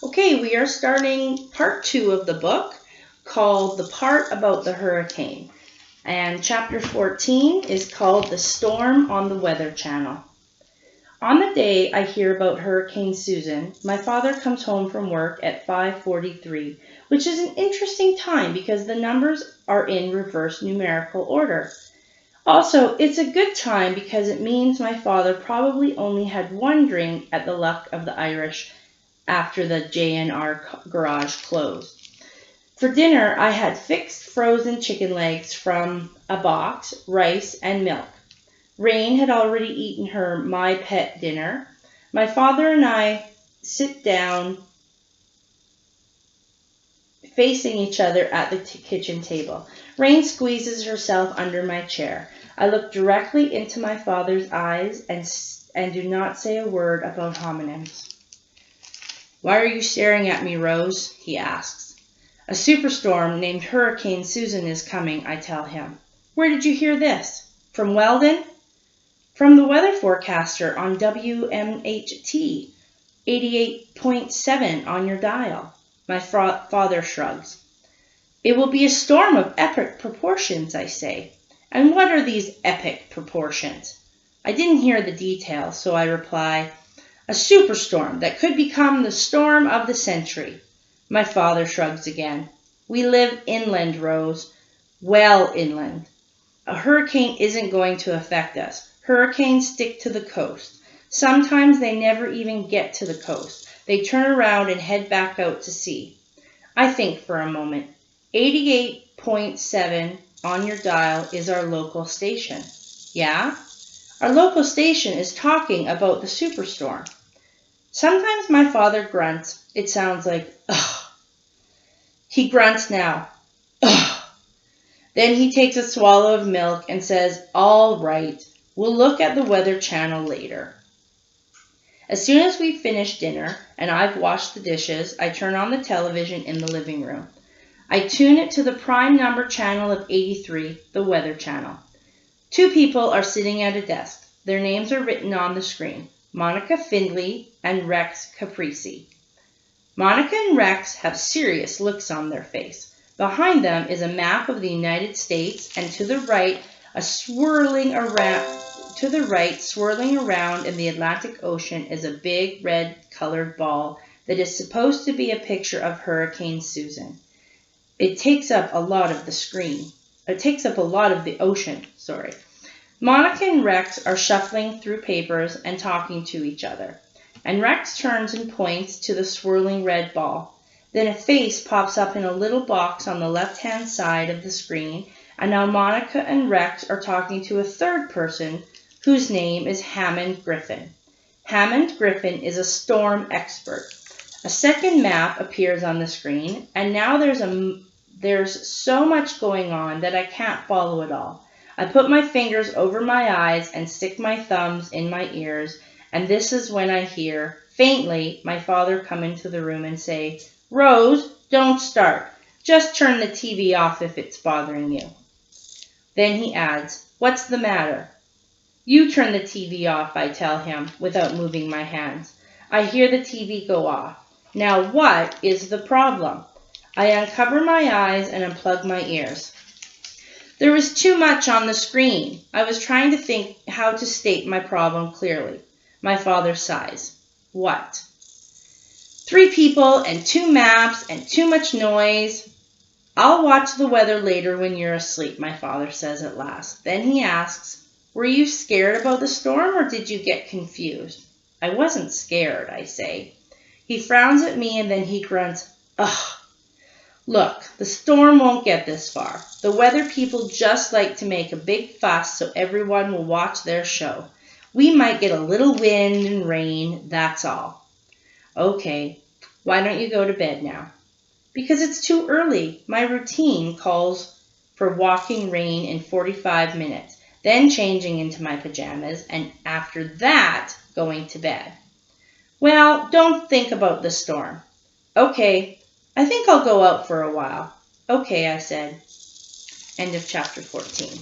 Okay, we are starting part 2 of the book called The Part About the Hurricane. And chapter 14 is called The Storm on the Weather Channel. On the day I hear about Hurricane Susan, my father comes home from work at 5:43, which is an interesting time because the numbers are in reverse numerical order. Also, it's a good time because it means my father probably only had one drink at the Luck of the Irish after the J&R garage closed. For dinner, I had fixed frozen chicken legs from a box, rice, and milk. Rain had already eaten her My Pet dinner. My father and I sit down facing each other at the kitchen table. Rain squeezes herself under my chair. I look directly into my father's eyes and do not say a word about homonyms. "Why are you staring at me, Rose?" he asks. "A superstorm named Hurricane Susan is coming," I tell him. "Where did you hear this? From Weldon?" "From the weather forecaster on WMHT 88.7 on your dial." My father shrugs. "It will be a storm of epic proportions," I say. "And what are these epic proportions?" I didn't hear the details, so I reply, "A superstorm that could become the storm of the century." My father shrugs again. "We live inland, Rose. Well inland. A hurricane isn't going to affect us. Hurricanes stick to the coast. Sometimes they never even get to the coast. They turn around and head back out to sea." I think for a moment. 88.7 on your dial is our local station. Yeah? Our local station is talking about the superstorm. Sometimes my father grunts. It sounds like, ugh. He grunts now. Ugh. Then he takes a swallow of milk and says, "All right, we'll look at the Weather Channel later." As soon as we've finished dinner and I've washed the dishes, I turn on the television in the living room. I tune it to the prime number channel of 83, the Weather Channel. Two people are sitting at a desk. Their names are written on the screen: Monica Findlay and Rex Caprisi. Monica and Rex have serious looks on their face. Behind them is a map of the United States, and to the right, swirling around in the Atlantic Ocean is a big red colored ball that is supposed to be a picture of Hurricane Susan. It takes up a lot of the ocean. Monica and Rex are shuffling through papers and talking to each other. And Rex turns and points to the swirling red ball. Then a face pops up in a little box on the left-hand side of the screen, and now Monica and Rex are talking to a third person whose name is Hammond Griffin. Hammond Griffin is a storm expert. A second map appears on the screen, and now there's so much going on that I can't follow it all. I put my fingers over my eyes and stick my thumbs in my ears, and this is when I hear, faintly, my father come into the room and say, "Rose, don't start. Just turn the TV off if it's bothering you." Then he adds, "What's the matter?" "You turn the TV off," I tell him, without moving my hands. I hear the TV go off. Now what is the problem? I uncover my eyes and unplug my ears. There was too much on the screen. I was trying to think how to state my problem clearly. My father sighs. "What?" "3 people and 2 maps and too much noise." "I'll watch the weather later when you're asleep," my father says at last. Then he asks, "Were you scared about the storm or did you get confused?" "I wasn't scared," I say. He frowns at me and then he grunts, "Ugh. Look, the storm won't get this far. The weather people just like to make a big fuss so everyone will watch their show. We might get a little wind and rain, that's all." "Okay, why don't you go to bed now?" "Because it's too early. My routine calls for walking rain in 45 minutes, then changing into my pajamas, and after that, going to bed." "Well, don't think about the storm." "Okay, I think I'll go out for a while." "Okay," I said. End of chapter 14.